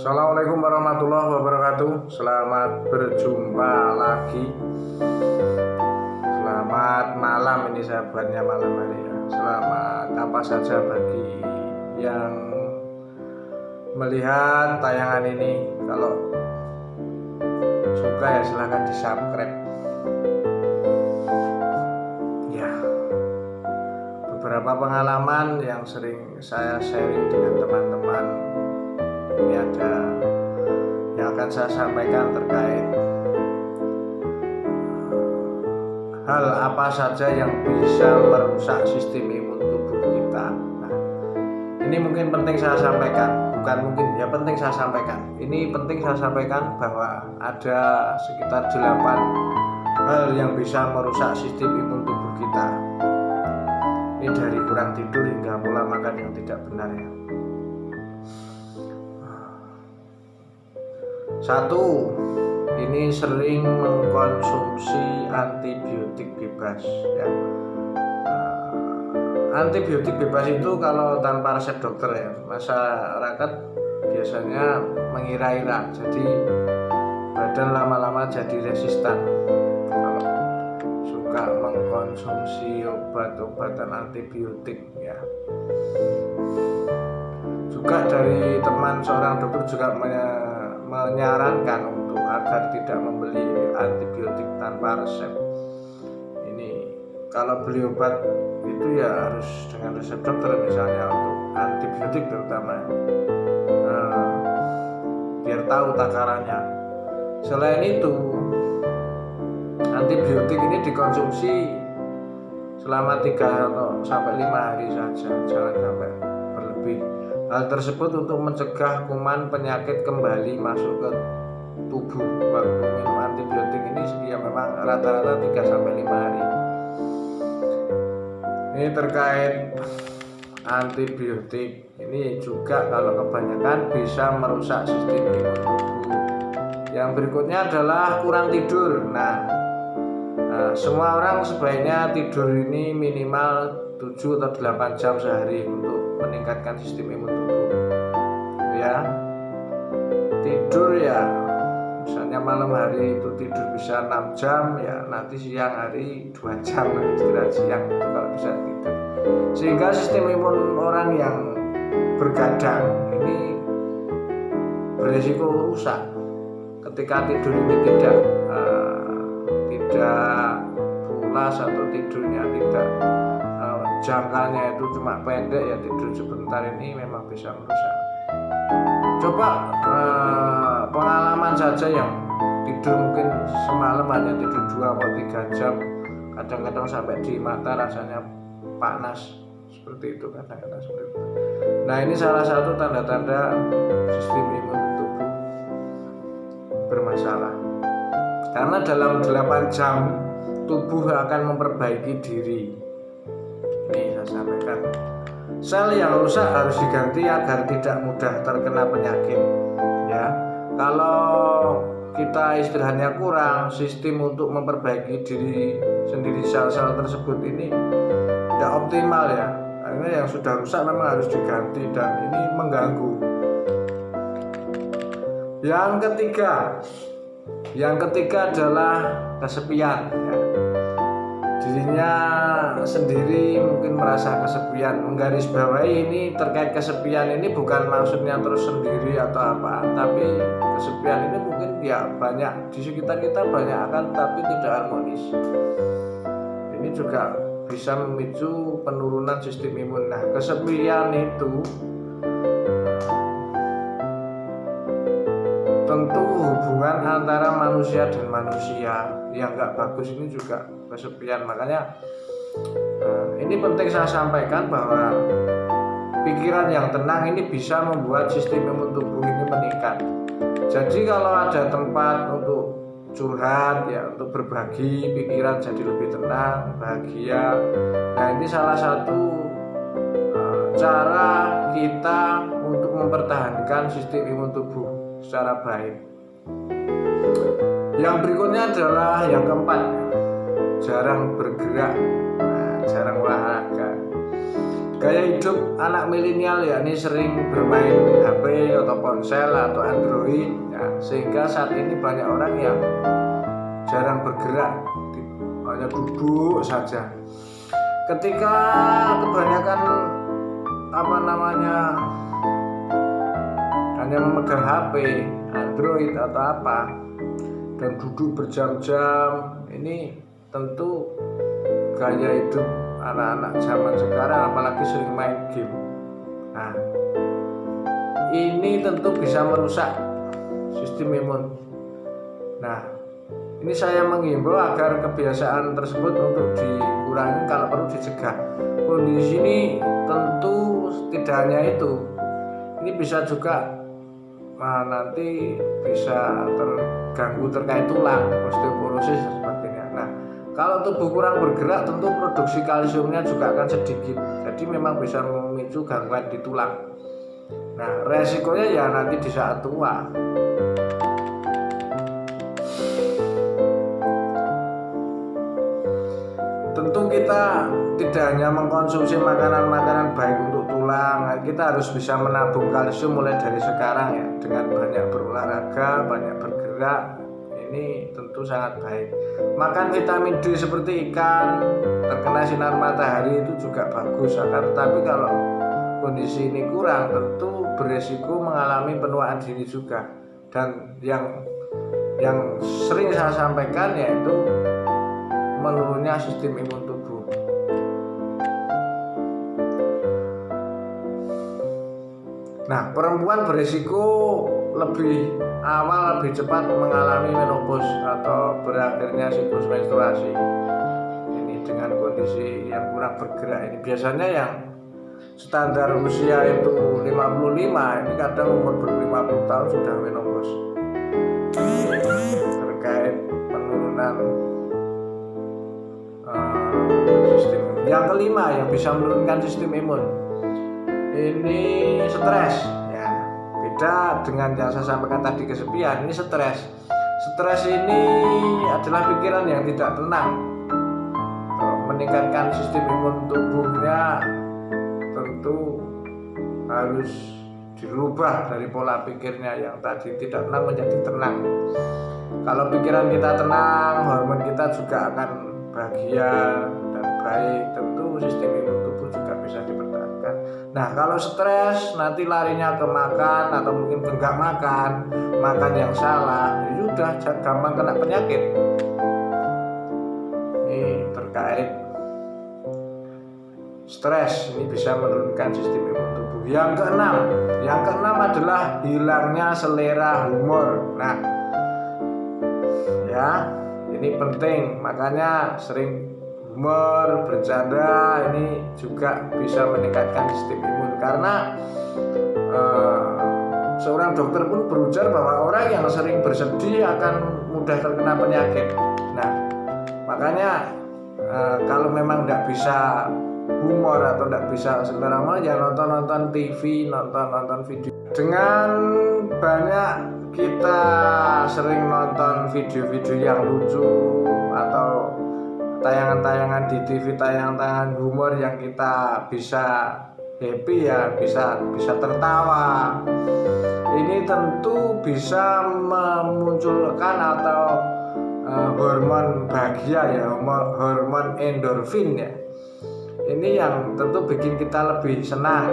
Assalamualaikum warahmatullahi wabarakatuh. Selamat berjumpa lagi. Selamat malam, ini saya buatnya malam hari ya. Selamat apa saja bagi yang melihat tayangan ini. Kalau suka ya silahkan di subscribe ya. Beberapa pengalaman yang sering saya sharing dengan teman-teman, ini ada yang akan saya sampaikan terkait hal apa saja yang bisa merusak sistem imun tubuh kita. Nah, ini mungkin penting saya sampaikan, bukan mungkin ya, penting saya sampaikan. Ini penting saya sampaikan bahwa ada sekitar 8 hal yang bisa merusak sistem imun tubuh kita. Ini dari kurang tidur hingga pola makan yang tidak benar ya. 1. Ini sering mengkonsumsi antibiotik bebas ya. Antibiotik bebas itu kalau tanpa resep dokter ya, masyarakat biasanya mengira-ira, jadi badan lama-lama jadi resistan kalau suka mengkonsumsi obat-obatan antibiotik ya. Juga dari teman seorang dokter juga menyarankan untuk agar tidak membeli antibiotik tanpa resep. Ini kalau beli obat itu ya harus dengan resep dokter, misalnya untuk antibiotik terutama, biar tahu takarannya. Selain itu, antibiotik ini dikonsumsi selama 3 sampai 5 hari saja, jangan sampai berlebih. Hal tersebut untuk mencegah kuman penyakit kembali masuk ke tubuh waktu minum antibiotik ini ya, memang rata-rata 3 sampai 5 hari. Ini terkait antibiotik, ini juga kalau kebanyakan bisa merusak sistem imun tubuh. Yang berikutnya adalah kurang tidur. Nah, semua orang sebaiknya tidur ini minimal 7 atau 8 jam sehari untuk meningkatkan sistem imun tubuh ya. Tidur ya, misalnya malam hari itu tidur bisa 6 jam ya, nanti siang hari 2 jam istirahat siang itu kalau bisa tidur, sehingga sistem imun orang yang bergadang ini berisiko rusak ketika tidur ini tidak pulas atau tidurnya tidak jangkanya itu cuma pendek ya, tidur sebentar ini memang bisa merusak. Coba pengalaman saja yang tidur mungkin semalam hanya tidur 2 atau 3 jam, kadang-kadang sampai di mata rasanya panas seperti itu, kadang-kadang seperti itu. Nah, ini salah satu tanda-tanda sistem imun tubuh bermasalah, karena dalam 8 jam tubuh akan memperbaiki diri. Ini saya sampaikan, sel yang rusak harus diganti agar tidak mudah terkena penyakit ya. Kalau kita istirahatnya kurang, sistem untuk memperbaiki diri sendiri sel-sel tersebut ini tidak optimal ya. Akhirnya yang sudah rusak memang harus diganti dan ini mengganggu. Yang ketiga adalah kesepian ya. Dirinya sendiri mungkin merasa kesepian. Menggarisbawahi ini terkait kesepian ini bukan maksudnya terus sendiri atau apa, tapi kesepian ini mungkin ya banyak di sekitar kita, banyak akan tapi tidak harmonis. Ini juga bisa memicu penurunan sistem imun. Nah, kesepian itu tentu hubungan antara manusia dan manusia yang nggak bagus ini juga kesepian. Makanya ini penting saya sampaikan bahwa pikiran yang tenang ini bisa membuat sistem imun tubuh ini meningkat. Jadi kalau ada tempat untuk curhat ya, untuk berbagi pikiran jadi lebih tenang, bahagia. Nah, ini salah satu cara kita untuk mempertahankan sistem imun tubuh secara baik. Yang berikutnya adalah yang keempat, jarang bergerak, jarang olahraga. Gaya hidup anak milenial yakni sering bermain HP atau ponsel atau Android ya, sehingga saat ini banyak orang yang jarang bergerak, hanya duduk saja. Ketika kebanyakan hanya memegang HP, Android atau apa dan duduk berjam-jam, ini tentu gaya hidup anak-anak zaman sekarang apalagi sering main game. Nah, ini tentu bisa merusak sistem imun. Nah, ini saya menghimbau agar kebiasaan tersebut untuk dikurangi, kalau perlu dicegah. Kondisi ini tentu tidak hanya itu, ini bisa juga nanti bisa terganggu terkait tulang, osteoporosis dan sebagainya. Nah, kalau tubuh kurang bergerak tentu produksi kalsiumnya juga akan sedikit, jadi memang bisa memicu gangguan di tulang. Nah, resikonya ya nanti di saat tua. Tentu kita tidak hanya mengkonsumsi makanan-makanan baik untuk tulang, kita harus bisa menabung kalsium mulai dari sekarang ya, dengan banyak berolahraga, banyak bergerak. Ini tentu sangat baik. Makan vitamin D seperti ikan, terkena sinar matahari itu juga bagus. Tapi kalau kondisi ini kurang, tentu beresiko mengalami penuaan dini juga. Dan yang sering saya sampaikan yaitu menurunnya sistem imun tubuh. Nah, perempuan beresiko lebih awal, lebih cepat mengalami menopause atau berakhirnya siklus menstruasi. Ini dengan kondisi yang kurang bergerak ini. Biasanya yang standar usia itu 55, ini kadang umur ber-50 tahun sudah menopause. Terkait penurunan sistem. Yang kelima yang bisa menurunkan sistem imun, ini stres ya. Beda dengan yang saya sampaikan tadi kesepian, ini stres. Stres ini adalah pikiran yang tidak tenang. Meningkatkan sistem imun tubuhnya tentu harus dirubah dari pola pikirnya yang tadi tidak tenang menjadi tenang. Kalau pikiran kita tenang, hormon kita juga akan bahagia dan baik, tentu sistem imun tubuh juga bisa dipertahankan. Nah, kalau stres nanti larinya ke makan atau mungkin ke enggak makan yang salah, ya sudah gampang kena penyakit. Ini terkait stres, ini bisa menurunkan sistem imun tubuh. Yang keenam adalah hilangnya selera humor. Nah, ya, ini penting, makanya sering humor, bercanda, ini juga bisa meningkatkan sistem imun. Karena seorang dokter pun berujar bahwa orang yang sering bersedih akan mudah terkena penyakit. Nah, makanya kalau memang tidak bisa humor atau tidak bisa selera humor, ya nonton TV, nonton video. Dengan banyak kita sering nonton video-video yang lucu atau tayangan-tayangan di TV, tayangan-tayangan humor yang kita bisa happy ya, bisa tertawa. Ini tentu bisa memunculkan atau hormon bahagia ya, hormon endorfin ya. Ini yang tentu bikin kita lebih senang.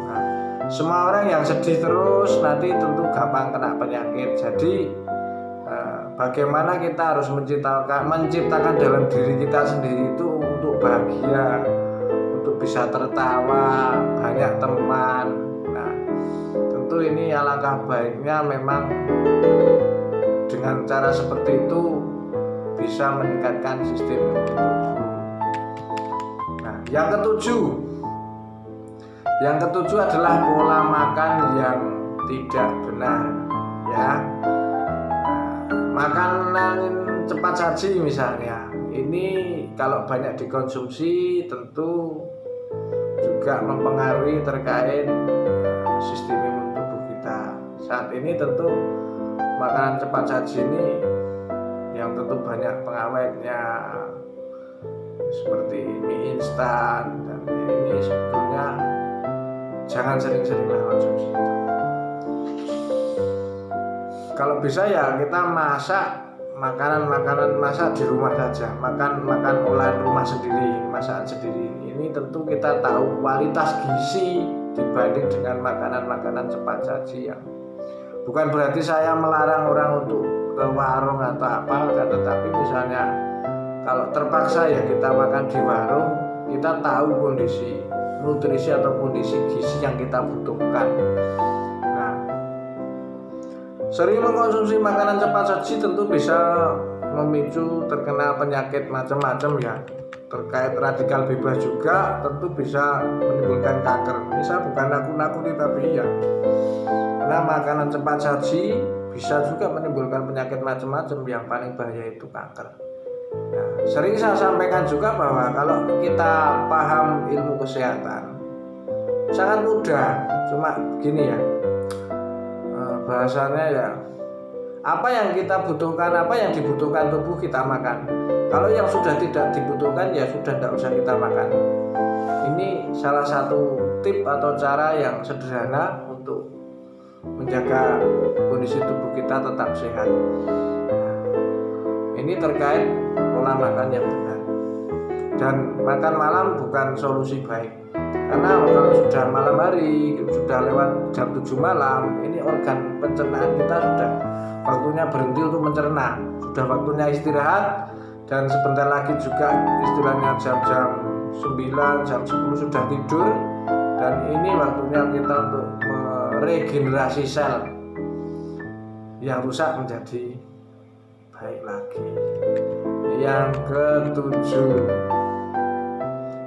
Nah, semua orang yang sedih terus nanti tentu gampang kena penyakit. Jadi bagaimana kita harus menciptakan dalam diri kita sendiri itu untuk bahagia, untuk bisa tertawa, banyak teman. Nah, tentu ini alangkah baiknya memang dengan cara seperti itu bisa meningkatkan sistem imun tubuh. Nah, yang ketujuh adalah pola makan yang tidak benar ya. Makanan cepat saji misalnya, ini kalau banyak dikonsumsi tentu juga mempengaruhi terkait sistem imun tubuh kita. Saat ini tentu makanan cepat saji ini yang tentu banyak pengawetnya seperti mie instan dan ini sebetulnya jangan sering-sering konsumsi itu. Kalau bisa ya kita masak makanan masak di rumah saja, makan olahan rumah sendiri, masakan sendiri. Ini tentu kita tahu kualitas gizi dibanding dengan makanan cepat saji yang bukan berarti saya melarang orang untuk ke warung atau apa, tetapi misalnya kalau terpaksa ya kita makan di warung, kita tahu kondisi nutrisi atau kondisi gizi yang kita butuhkan. Nah, sering mengkonsumsi makanan cepat saji tentu bisa memicu terkena penyakit macam-macam ya. Terkait radikal bebas juga tentu bisa menimbulkan kanker. Ini saya bukan nakut-nakuti tapi ya, karena makanan cepat saji bisa juga menimbulkan penyakit macam-macam, yang paling bahaya itu kanker. Nah, sering saya sampaikan juga bahwa kalau kita paham ilmu kesehatan sangat mudah, cuma begini ya, bahasanya ya, apa yang kita butuhkan, apa yang dibutuhkan tubuh kita makan. Kalau yang sudah tidak dibutuhkan ya sudah tidak usah kita makan. Ini salah satu tip atau cara yang sederhana untuk menjaga kondisi tubuh kita tetap sehat. Ini terkait pola makan yang benar. Dan makan malam bukan solusi baik, karena kalau sudah malam hari, sudah lewat jam 7 malam, ini organ pencernaan kita sudah waktunya berhenti untuk mencerna, sudah waktunya istirahat. Dan sebentar lagi juga istilahnya jam-jam 9, jam 10 sudah tidur. Dan ini waktunya kita untuk meregenerasi sel yang rusak menjadi baik lagi. Yang ke-7,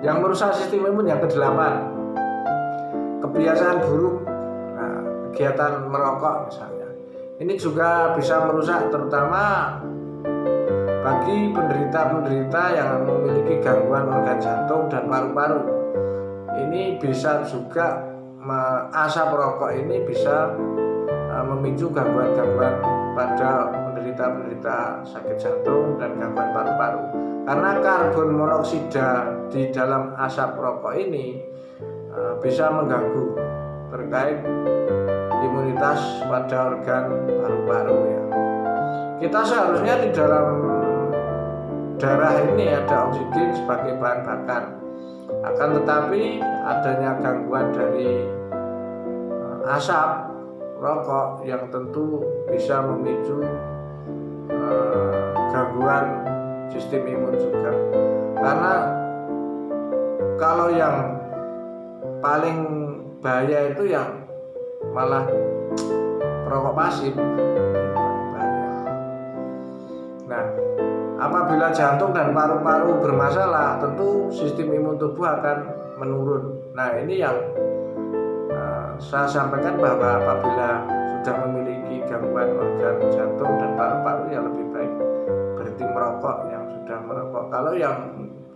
yang merusak sistem imun, yang ke-8, kebiasaan buruk. Nah, kegiatan merokok misalnya, ini juga bisa merusak, terutama bagi penderita-penderita yang memiliki gangguan organ jantung dan paru-paru. Ini bisa juga, asap rokok ini bisa memicu gangguan-gangguan pada penderita-penderita sakit jantung dan gangguan paru-paru. Karena karbon monoksida di dalam asap rokok ini bisa mengganggu terkait imunitas pada organ paru-paru ya. Kita seharusnya di dalam darah ini ada oksigen sebagai bahan bakar. Akan tetapi adanya gangguan dari asap rokok yang tentu bisa memicu gangguan sistem imun juga. Karena kalau yang paling bahaya itu yang malah perokok pasif. Nah, apabila jantung dan paru-paru bermasalah, tentu sistem imun tubuh akan menurun. Nah, ini yang saya sampaikan, bahwa apabila sudah memiliki gangguan organ jantung dan paru-paru, ya lebih baik berhenti merokok yang sudah merokok. Kalau yang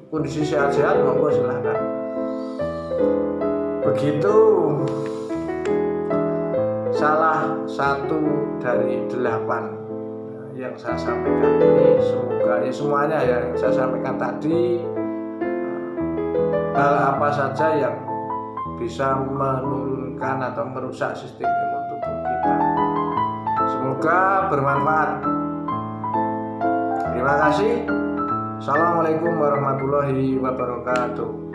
kondisi sehat-sehat, monggo silahkan. Begitu salah satu dari 8 yang saya sampaikan ini. Semoga ya semuanya ya yang saya sampaikan tadi, hal apa saja yang bisa menurunkan atau merusak sistem imun tubuh kita. Semoga bermanfaat. Terima kasih. Assalamualaikum warahmatullahi wabarakatuh.